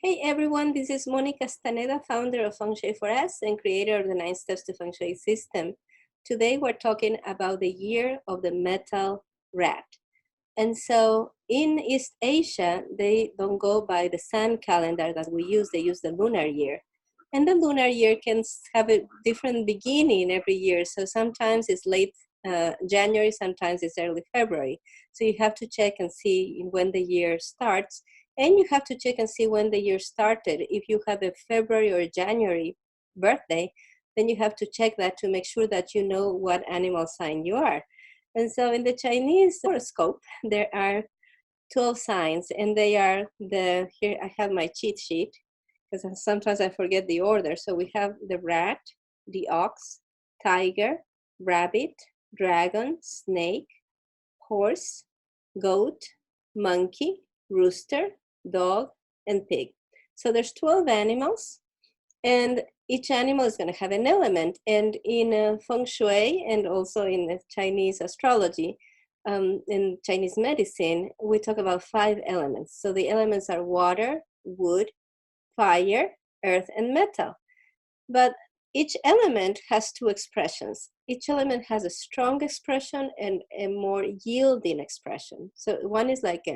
Hey everyone, this is Monica Staneda, founder of Feng Shui for Us and creator of the 9 Steps to Feng Shui system. Today we're talking about the year of the metal rat. And so in East Asia, they don't go by the sun calendar that we use, they use the lunar year. And the lunar year can have a different beginning every year. So sometimes it's late January, sometimes it's early February. So you have to check and see when the year starts. And you have to check and see when the year started. If you have a February or January birthday, then you have to check that to make sure that you know what animal sign you are. And so in the Chinese horoscope, there are 12 signs, and they are here I have my cheat sheet, because sometimes I forget the order. So we have the rat, the ox, tiger, rabbit, dragon, snake, horse, goat, monkey, rooster, dog, and pig. So there's 12 animals, and each animal is going to have an element. And in Feng Shui and also in Chinese astrology, in Chinese medicine, we talk about 5 elements. So the elements are water, wood, fire, earth, and metal. But each element has 2 expressions. Each element has a strong expression and a more yielding expression. So one is like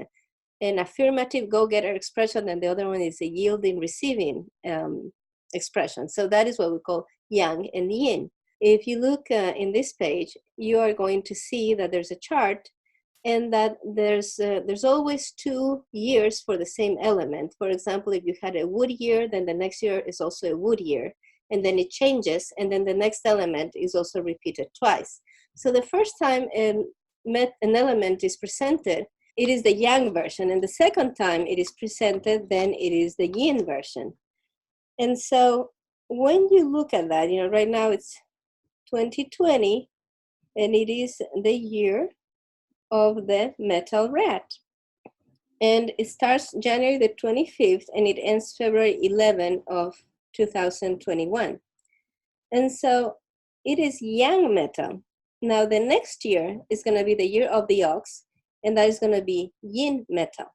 an affirmative go-getter expression, and the other one is a yielding receiving expression. So that is what we call yang and yin. If you look in this page, you are going to see that there's a chart, and that there's always 2 years for the same element. For example, if you had a wood year, then the next year is also a wood year, and then it changes, and then the next element is also repeated twice. So the first time an element is presented, it is the yang version, and the second time it is presented, then it is the yin version. And so when you look at that, right now it's 2020, and it is the year of the metal rat. And it starts January the 25th, and it ends February 11 of 2021. And so it is yang metal. Now the next year is going to be the year of the ox, and that is going to be yin metal.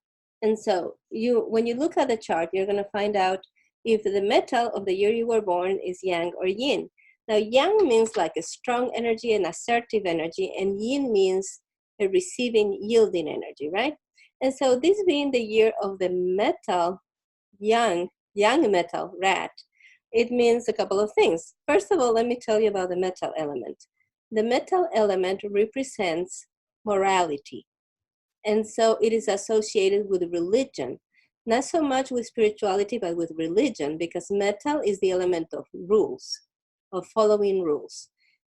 And so when you look at the chart, you're going to find out if the metal of the year you were born is yang or yin. Now yang means like a strong energy and assertive energy, and yin means a receiving, yielding energy, right? And so this being the year of the metal, yang metal rat, it means a couple of things. First of all, let me tell you about the metal element. The metal element represents morality. And so it is associated with religion, not so much with spirituality, but with religion, because metal is the element of rules, of following rules.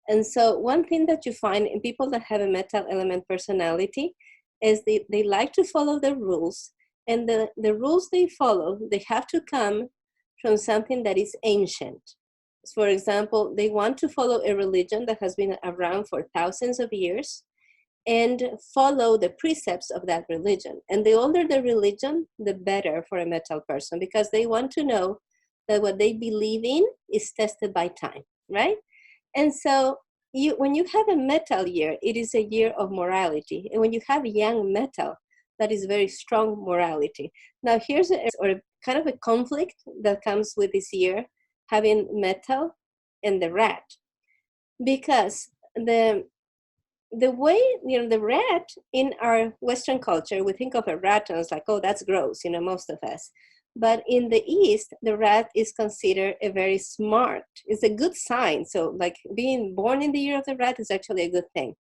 And so one thing that you find in people that have a metal element personality is they like to follow the rules, and the rules they follow, they have to come from something that is ancient. For example, they want to follow a religion that has been around for thousands of years and follow the precepts of that religion. And the older the religion, the better for a metal person, because they want to know that what they believe in is tested by time, right? And so when you have a metal year, it is a year of morality. And when you have yang metal, that is very strong morality. Now here's a kind of a conflict that comes with this year, having metal and the rat. Because the way, the rat in our Western culture, we think of a rat and it's like, oh, that's gross, most of us. But in the East, the rat is considered a very smart, it's a good sign. So like being born in the year of the rat is actually a good thing,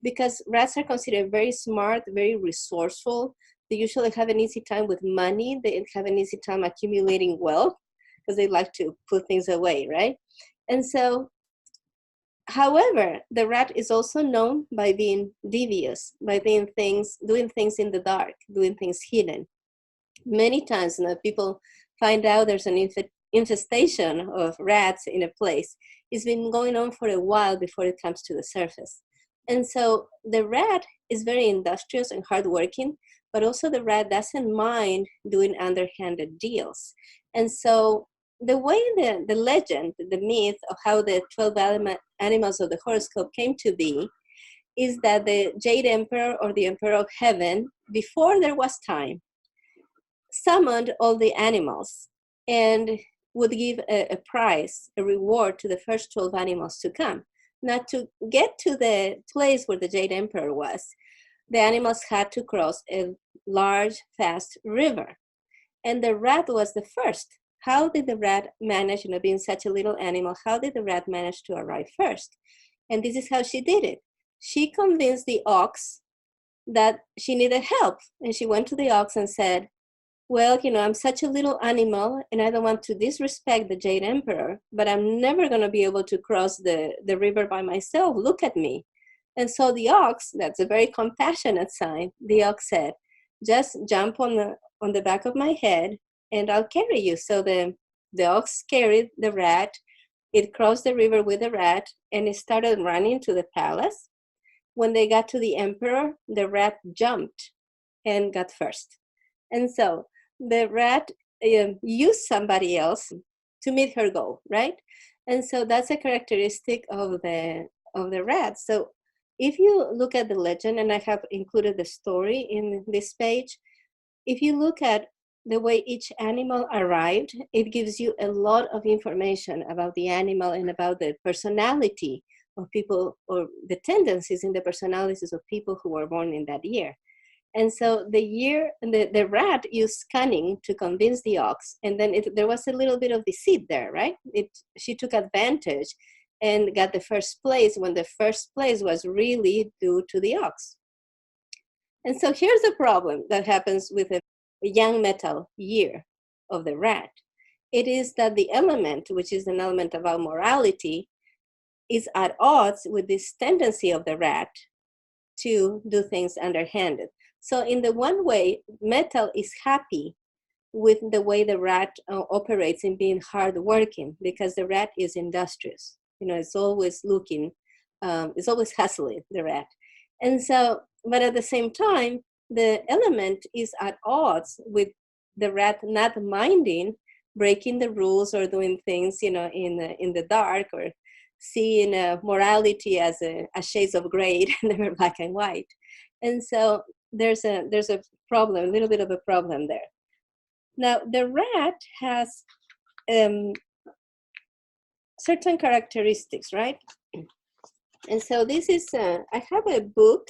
because rats are considered very smart, very resourceful. They usually have an easy time with money. They have an easy time accumulating wealth because they like to put things away, right? And so, however, the rat is also known by being devious, by doing things in the dark, doing things hidden. Many times people find out there's an infestation of rats in a place. It's been going on for a while before it comes to the surface. And so the rat is very industrious and hardworking, but also the rat doesn't mind doing underhanded deals. And so the way the legend, the myth of how the 12 animals of the horoscope came to be is that the Jade Emperor, or the Emperor of Heaven, before there was time, summoned all the animals and would give a prize, a reward to the first 12 animals to come. Now, to get to the place where the Jade Emperor was, the animals had to cross a large, fast river. And the rat was the first. How did the rat manage, being such a little animal, how did the rat manage to arrive first? And this is how she did it. She convinced the ox that she needed help. And she went to the ox and said, well, I'm such a little animal and I don't want to disrespect the Jade Emperor, but I'm never going to be able to cross the river by myself. Look at me. And so the ox, that's a very compassionate sign, the ox said, just jump on the back of my head and I'll carry you. So the ox carried the rat. It crossed the river with the rat and it started running to the palace. When they got to the emperor, the rat jumped and got first. And so the rat used somebody else to meet her goal, right? And so that's a characteristic of the rat. So if you look at the legend, and I have included the story in this page, if you look at the way each animal arrived, it gives you a lot of information about the animal and about the personality of people, or the tendencies in the personalities of people who were born in that year. And so the rat used cunning to convince the ox, and then there was a little bit of deceit there, right? She took advantage and got the first place when the first place was really due to the ox. And so here's the problem that happens with a young metal year of the rat. It is that the element, which is an element about morality, is at odds with this tendency of the rat to do things underhanded. So in the one way, metal is happy with the way the rat operates in being hardworking, because the rat is industrious. It's always looking, it's always hustling, the rat. And so, but at the same time, the element is at odds with the rat not minding breaking the rules or doing things, in the dark, or seeing morality as shades of gray, never black and white. And so there's a problem, a little bit of a problem there. Now, the rat has certain characteristics, right? And so this is, I have a book,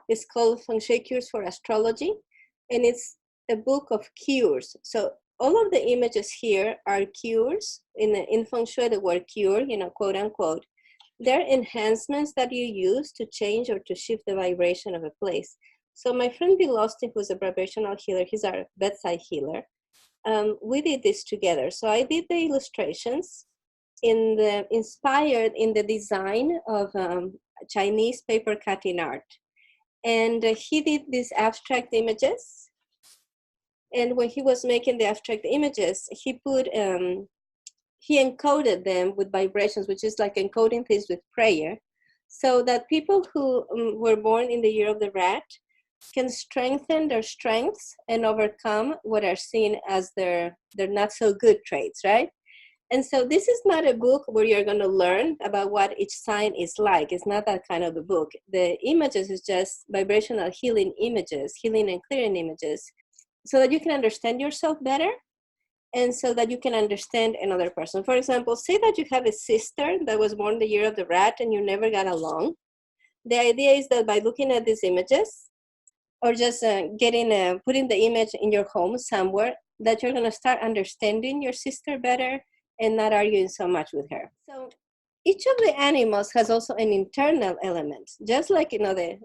it's called Feng Shui Cures for Astrology, and it's a book of cures. So all of the images here are cures. In Feng Shui, the word cure, quote unquote, they're enhancements that you use to change or to shift the vibration of a place. So my friend Bill Austin, who's a vibrational healer, he's our bedside healer, we did this together. So I did the illustrations inspired in the design of Chinese paper cutting art. And he did these abstract images. And when he was making the abstract images, he encoded them with vibrations, which is like encoding things with prayer, so that people who were born in the year of the rat can strengthen their strengths and overcome what are seen as their not so good traits, right? And so this is not a book where you're going to learn about what each sign is like. It's not that kind of a book. The images is just vibrational healing images, healing and clearing images, so that you can understand yourself better and so that you can understand another person. For example, say that you have a sister that was born the year of the rat and you never got along. The idea is that by looking at these images, or just putting the image in your home somewhere, that you're going to start understanding your sister better and not arguing so much with her. So each of the animals has also an internal element, just like, the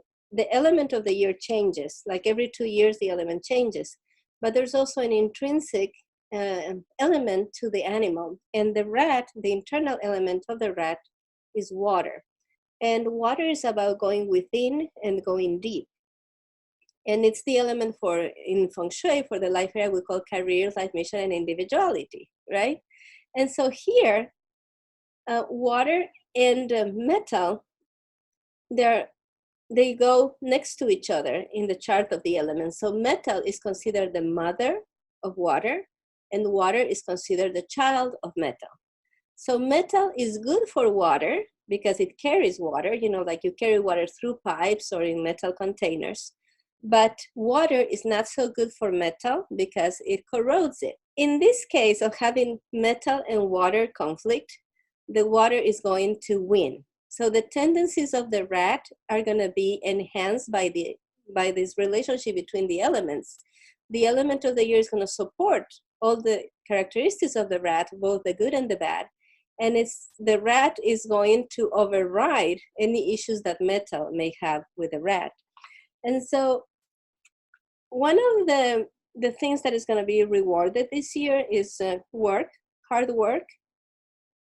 element of the year changes. Like every 2 years, the element changes. But there's also an intrinsic element to the animal. And the rat, the internal element of the rat, is water. And water is about going within and going deep. And it's the element in Feng Shui, for the life area, we call career, life mission, and individuality, right? And so here, water and metal, they go next to each other in the chart of the elements. So metal is considered the mother of water, and water is considered the child of metal. So metal is good for water because it carries water, like you carry water through pipes or in metal containers. But water is not so good for metal because it corrodes it. In this case of having metal and water conflict, the water is going to win. So the tendencies of the rat are going to be enhanced by this relationship between the elements. The element of the year is going to support all the characteristics of the rat, both the good and the bad. And the rat is going to override any issues that metal may have with the rat. And so one of the things that is going to be rewarded this year is hard work,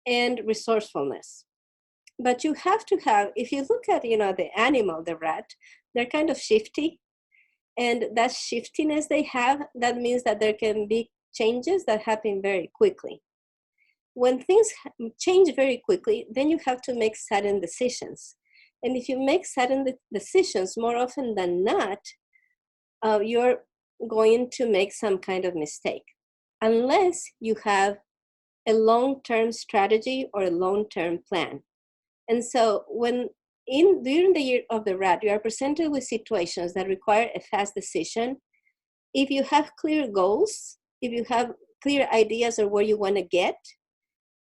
and resourcefulness. But you have to have, if you look at, the animal, the rat, they're kind of shifty. And that shiftiness they have, that means that there can be changes that happen very quickly. When things change very quickly, then you have to make sudden decisions. And if you make sudden decisions, more often than not, you're going to make some kind of mistake, unless you have a long-term strategy or a long-term plan. And so during the year of the rat, you are presented with situations that require a fast decision. If you have clear goals, if you have clear ideas of where you want to get,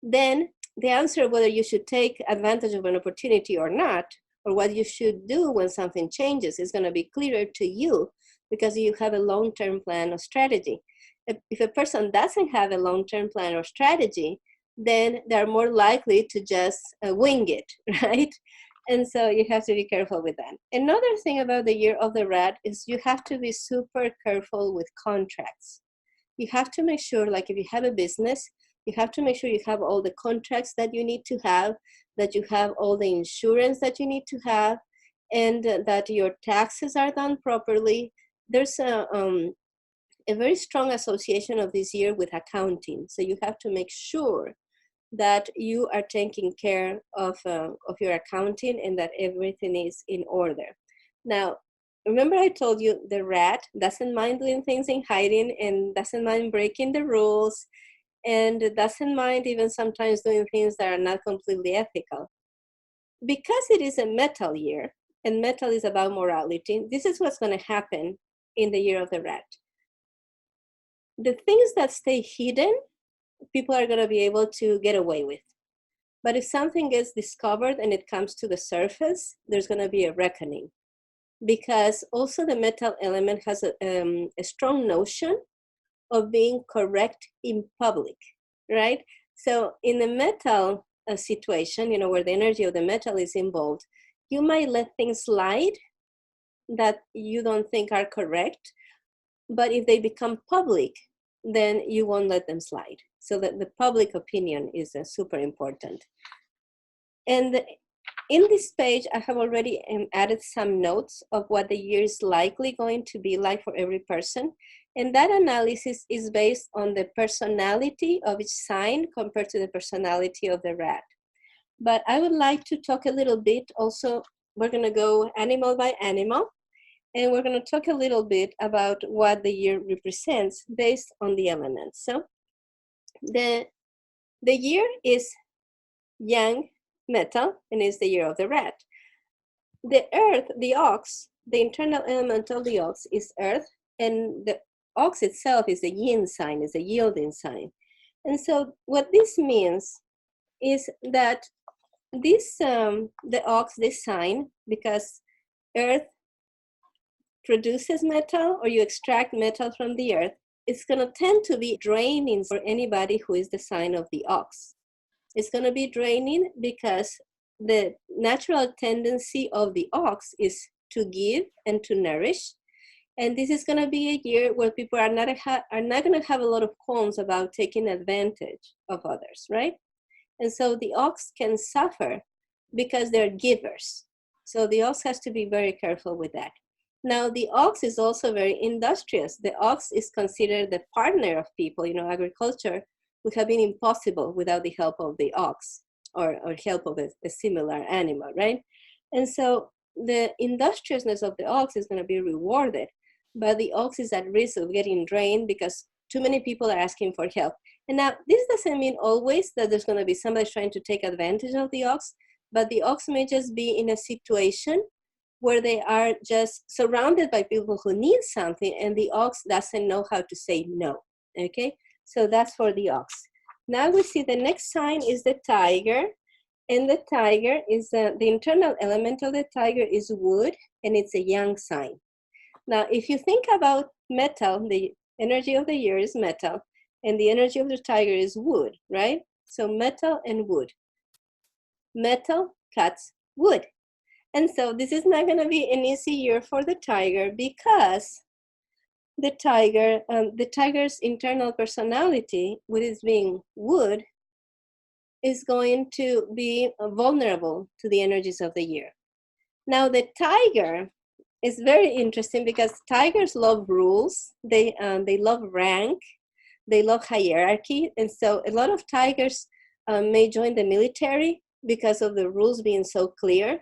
then the answer whether you should take advantage of an opportunity or not, or what you should do when something changes, is going to be clearer to you because you have a long-term plan or strategy. If a person doesn't have a long-term plan or strategy, then they're more likely to just wing it, right? And so you have to be careful with that. Another thing about the year of the rat is you have to be super careful with contracts. You have to make sure, like if you have a business, you have to make sure you have all the contracts that you need to have, that you have all the insurance that you need to have, and that your taxes are done properly. There's a very strong association of this year with accounting. So you have to make sure that you are taking care of your accounting and that everything is in order. Now, remember I told you the rat doesn't mind doing things in hiding and doesn't mind breaking the rules and doesn't mind even sometimes doing things that are not completely ethical. Because it is a metal year, and metal is about morality, this is what's going to happen in the year of the rat. The things that stay hidden, people are going to be able to get away with. But if something gets discovered and it comes to the surface, there's going to be a reckoning. Because also the metal element has a strong notion of being correct in public, right? So in the metal situation, where the energy of the metal is involved, you might let things slide that you don't think are correct, but if they become public, then you won't let them slide. So that the public opinion is super important. And in this page, I have already added some notes of what the year is likely going to be like for every person. And that analysis is based on the personality of each sign compared to the personality of the rat. But I would like to talk a little bit also, we're going to go animal by animal, and we're going to talk a little bit about what the year represents based on the elements. So the year is yang metal, and is the year of the rat. The earth, the ox, the internal element of the ox is earth, and the ox itself is a yin sign, is a yielding sign. And so what this means is that this, the ox, this sign, because earth produces metal, or you extract metal from the earth, it's going to tend to be draining for anybody who is the sign of the ox. It's going to be draining because the natural tendency of the ox is to give and to nourish. And this is going to be a year where people are not going to have a lot of qualms about taking advantage of others, right? And so the ox can suffer because they're givers. So the ox has to be very careful with that. Now, the ox is also very industrious. The ox is considered the partner of people. Agriculture would have been impossible without the help of the ox or help of a similar animal, right? And so the industriousness of the ox is going to be rewarded, but the ox is at risk of getting drained because too many people are asking for help. And now, this doesn't mean always that there's going to be somebody trying to take advantage of the ox, but the ox may just be in a situation where they are just surrounded by people who need something, and the ox doesn't know how to say no. Okay, so that's for the ox. Now we see the next sign is the tiger, and the tiger is the internal element of the tiger is wood, and it's a yang sign. Now, if you think about metal, the energy of the year is metal, and the energy of the tiger is wood, right? So metal and wood. Metal cuts wood. And so this is not going to be an easy year for the tiger, because the tiger's internal personality, with its being wood, is going to be vulnerable to the energies of the year. Now, the tiger is very interesting because tigers love rules. They love rank. They love hierarchy. And so a lot of tigers may join the military because of the rules being so clear.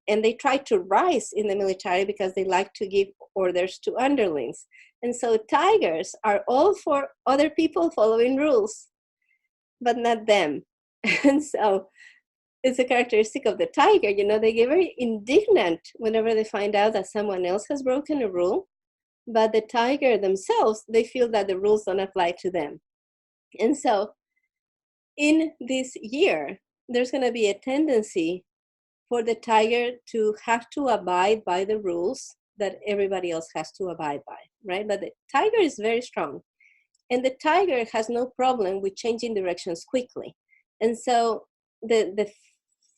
And they try to rise in the military because they like to give orders to underlings. And so tigers are all for other people following rules, but not them. And so it's a characteristic of the tiger. You know, they get very indignant whenever they find out that someone else has broken a rule. But the tiger themselves, they feel that the rules don't apply to them. And so in this year, there's going to be a tendency for the tiger to have to abide by the rules that everybody else has to abide by, right? But the tiger is very strong. And the tiger has no problem with changing directions quickly. And so the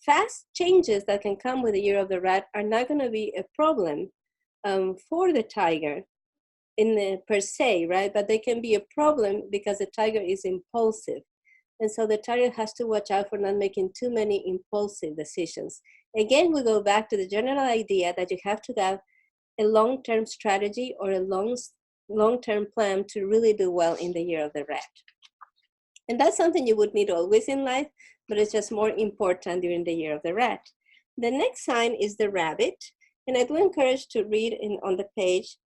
fast changes that can come with the year of the rat are not going to be a problem for the tiger per se, right? But they can be a problem because the tiger is impulsive. And so the tiger has to watch out for not making too many impulsive decisions. Again, we go back to the general idea that you have to have a long-term strategy or a long-term plan to really do well in the year of the rat. And that's something you would need always in life, but it's just more important during the year of the rat. The next sign is the rabbit. And I do encourage to read on the page,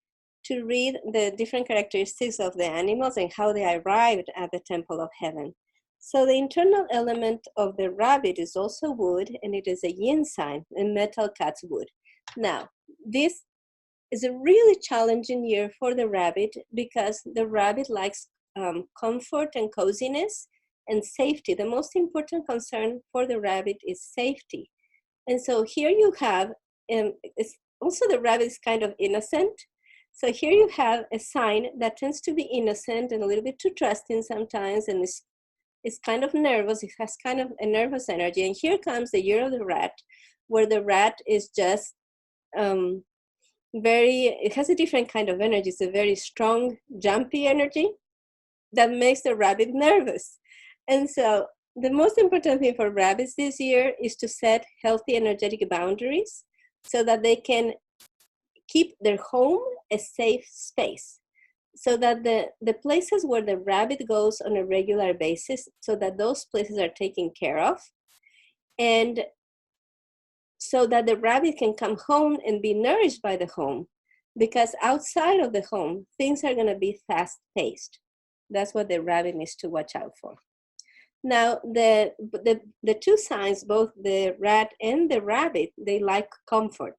to read the different characteristics of the animals and how they arrived at the temple of heaven. So the internal element of the rabbit is also wood, and it is a yin sign, and metal cuts wood. Now, this is a really challenging year for the rabbit because the rabbit likes comfort and coziness and safety. The most important concern for the rabbit is safety. And so here you have, it's also the rabbit is kind of innocent. So here you have a sign that tends to be innocent and a little bit too trusting sometimes, and is kind of nervous. It has kind of a nervous energy. And here comes the year of the rat, where the rat is just it has a different kind of energy. It's a very strong, jumpy energy that makes the rabbit nervous. And so the most important thing for rabbits this year is to set healthy energetic boundaries so that they can keep their home a safe space, so that the places where the rabbit goes on a regular basis, so that those places are taken care of, and so that the rabbit can come home and be nourished by the home. Because outside of the home, things are going to be fast-paced. That's what the rabbit needs to watch out for. Now, the two signs, both the rat and the rabbit, they like comfort.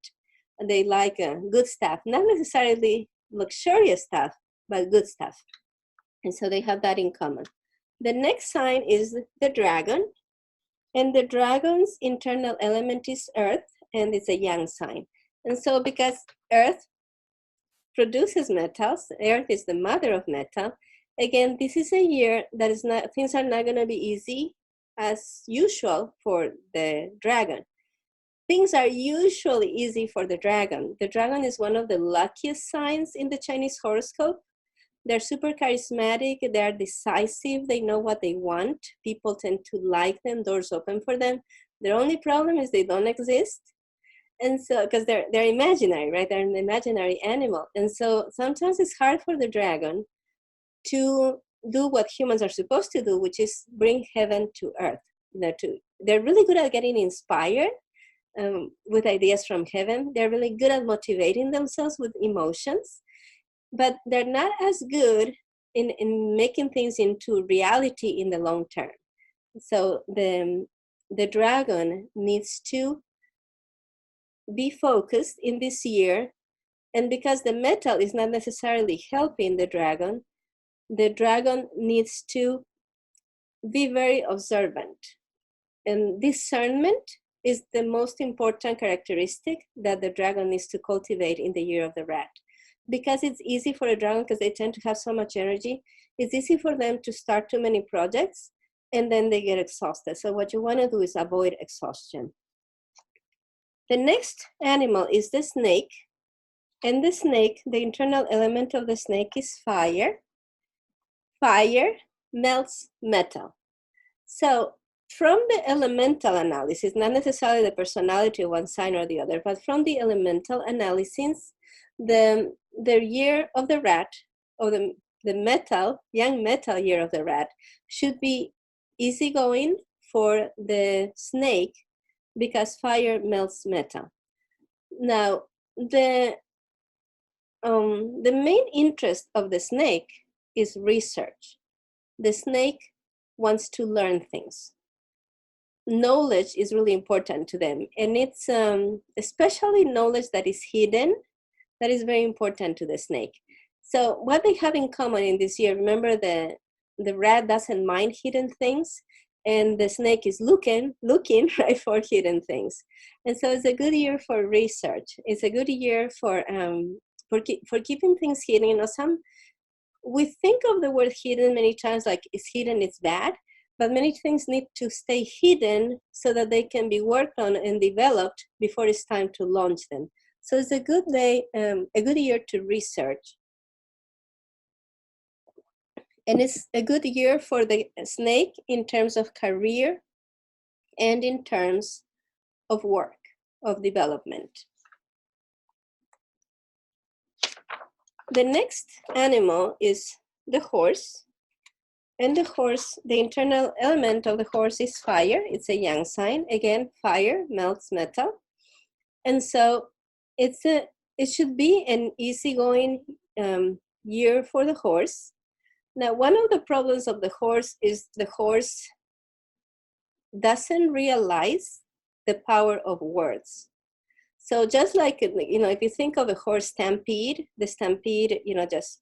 They like good stuff, not necessarily luxurious stuff, but good stuff. And so they have that in common. The next sign is the dragon. And the dragon's internal element is earth, and it's a yang sign. And so because earth produces metals, earth is the mother of metal, again, this is a year that is not, things are not going to be easy as usual for the dragon. Things are usually easy for the dragon. The dragon is one of the luckiest signs in the Chinese horoscope. They're super charismatic, they're decisive, they know what they want. People tend to like them, doors open for them. Their only problem is they don't exist. And so, because they're imaginary, right? They're an imaginary animal. And so sometimes it's hard for the dragon to do what humans are supposed to do, which is bring heaven to earth. They're really good at getting inspired with ideas from heaven. They're really good at motivating themselves with emotions, but they're not as good in making things into reality in the long term. So the dragon needs to be focused in this year. And because the metal is not necessarily helping the dragon needs to be very observant. And discernment is the most important characteristic that the dragon needs to cultivate in the year of the rat. Because it's easy for a dragon, because they tend to have so much energy, it's easy for them to start too many projects and then they get exhausted. So what you want to do is avoid exhaustion. The next animal is the snake. And the snake, the internal element of the snake is fire. Fire melts metal. So from the elemental analysis, not necessarily the personality of one sign or the other, but from the elemental analysis, the year of the rat, or the metal, young metal year of the rat, should be easygoing for the snake because fire melts metal. Now, the main interest of the snake is research. The snake wants to learn things. Knowledge is really important to them, and it's especially knowledge that is hidden, that is very important to the snake. So what they have in common in this year, remember the rat doesn't mind hidden things, and the snake is looking right for hidden things. And so it's a good year for research. It's a good year for keeping things hidden. You know, we think of the word hidden many times like it's hidden, it's bad, but many things need to stay hidden so that they can be worked on and developed before it's time to launch them. So it's a good year to research. And it's a good year for the snake in terms of career and in terms of work, of development. The next animal is the horse. And the horse, the internal element of the horse is fire. It's a yang sign. Again, fire melts metal. And so it should be an easygoing year for the horse. Now, one of the problems of the horse is the horse doesn't realize the power of words. So just like, you know, if you think of a horse stampede, the stampede, you know, just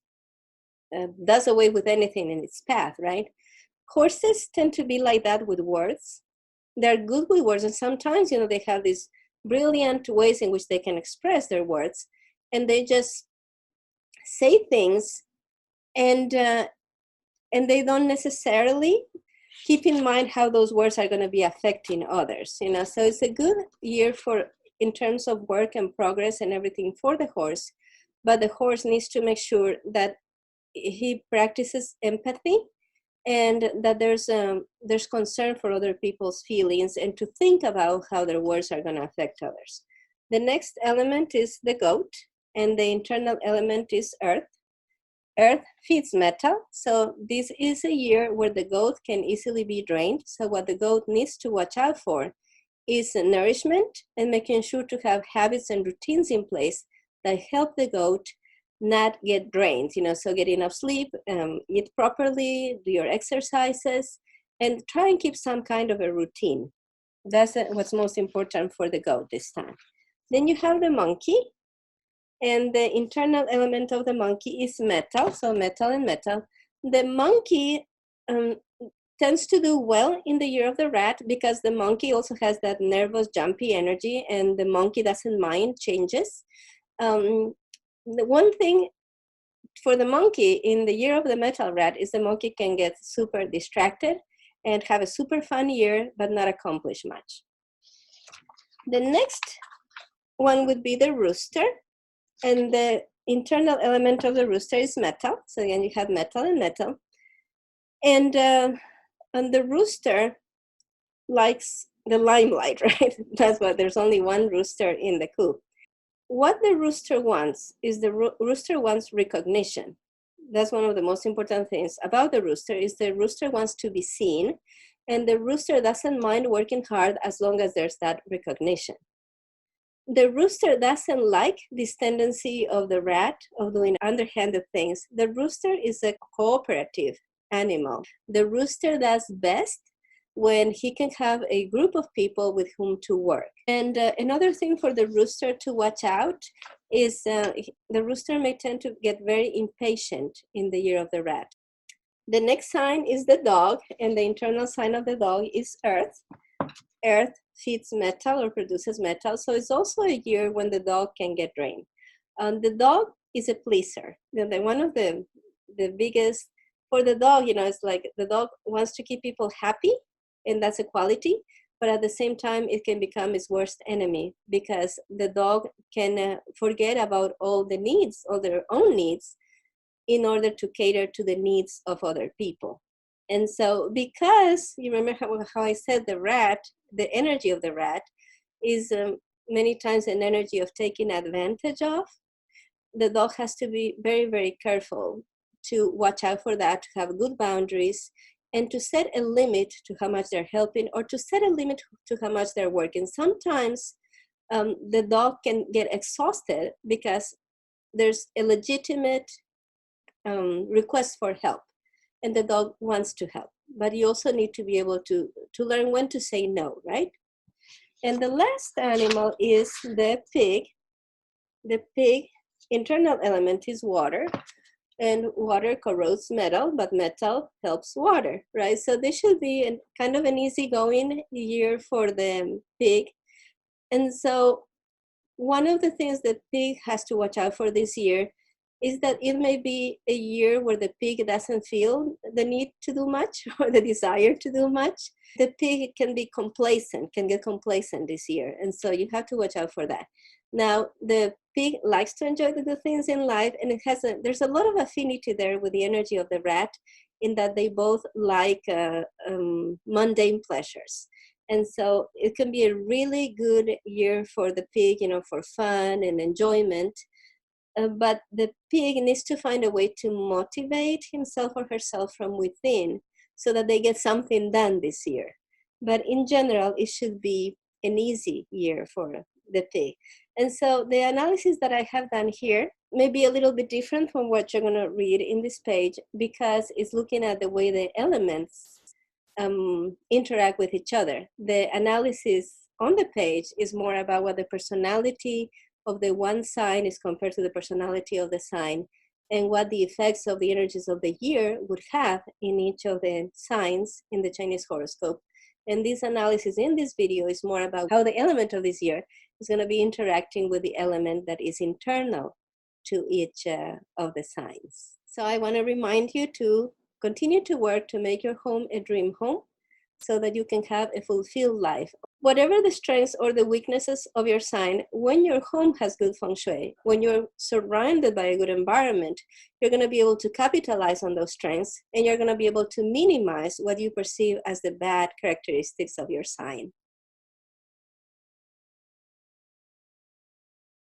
does away with anything in its path, right? Horses tend to be like that with words. They're good with words, and sometimes, you know, they have these brilliant ways in which they can express their words, and they just say things, and they don't necessarily keep in mind how those words are going to be affecting others, you know. So it's a good year in terms of work and progress and everything for the horse, but the horse needs to make sure that he practices empathy and that there's concern for other people's feelings and to think about how their words are going to affect others. The next element is the goat, and the internal element is earth. Earth feeds metal, so this is a year where the goat can easily be drained. So what the goat needs to watch out for is nourishment and making sure to have habits and routines in place that help the goat not get drained, you know, so get enough sleep, eat properly, do your exercises, and try and keep some kind of a routine. That's what's most important for the goat this time. Then you have the monkey, and the internal element of the monkey is metal, so metal and metal. The monkey tends to do well in the year of the rat because the monkey also has that nervous, jumpy energy, and the monkey doesn't mind changes. The one thing for the monkey in the year of the metal rat is the monkey can get super distracted and have a super fun year, but not accomplish much. The next one would be the rooster, and the internal element of the rooster is metal. So again, you have metal and metal. And the rooster likes the limelight, right? That's why there's only one rooster in the coop. What the rooster wants is the rooster wants recognition. That's one of the most important things about the rooster is the rooster wants to be seen, and the rooster doesn't mind working hard as long as there's that recognition. The rooster doesn't like this tendency of the rat of doing underhanded things. The rooster is a cooperative animal. The rooster does best when he can have a group of people with whom to work. And another thing for the rooster to watch out is the rooster may tend to get very impatient in the year of the rat. The next sign is the dog, and the internal sign of the dog is earth. Earth feeds metal or produces metal, so it's also a year when the dog can get drained. The dog is a pleaser. One of the biggest, for the dog, it's like the dog wants to keep people happy, and that's a quality, but at the same time, it can become its worst enemy because the dog can forget about all the needs, all their own needs, in order to cater to the needs of other people. And so, because you remember how I said the rat, the energy of the rat is many times an energy of taking advantage of, the dog has to be very, very careful to watch out for that, to have good boundaries, and to set a limit to how much they're helping, or to set a limit to how much they're working. Sometimes the dog can get exhausted because there's a legitimate request for help, and the dog wants to help, but you also need to be able to learn when to say no, right? And the last animal is the pig. The pig internal element is water, and water corrodes metal, but metal helps water, right? So this should be kind of an easygoing year for the pig. And so one of the things that pig has to watch out for this year is that it may be a year where the pig doesn't feel the need to do much or the desire to do much. The pig can be complacent, can get complacent this year. And so you have to watch out for that. Now, the pig likes to enjoy the good things in life, and there's a lot of affinity there with the energy of the rat, in that they both like mundane pleasures. And so it can be a really good year for the pig, for fun and enjoyment. But the pig needs to find a way to motivate himself or herself from within so that they get something done this year. But in general, it should be an easy year for the pig. And so the analysis that I have done here may be a little bit different from what you're going to read in this page, because it's looking at the way the elements interact with each other. The analysis on the page is more about what the personality of the one sign is compared to the personality of the sign, and what the effects of the energies of the year would have in each of the signs in the Chinese horoscope. And this analysis in this video is more about how the element of this year is going to be interacting with the element that is internal to each of the signs. So I want to remind you to continue to work to make your home a dream home, so that you can have a fulfilled life. Whatever the strengths or the weaknesses of your sign, when your home has good feng shui, when you're surrounded by a good environment, you're going to be able to capitalize on those strengths, and you're going to be able to minimize what you perceive as the bad characteristics of your sign.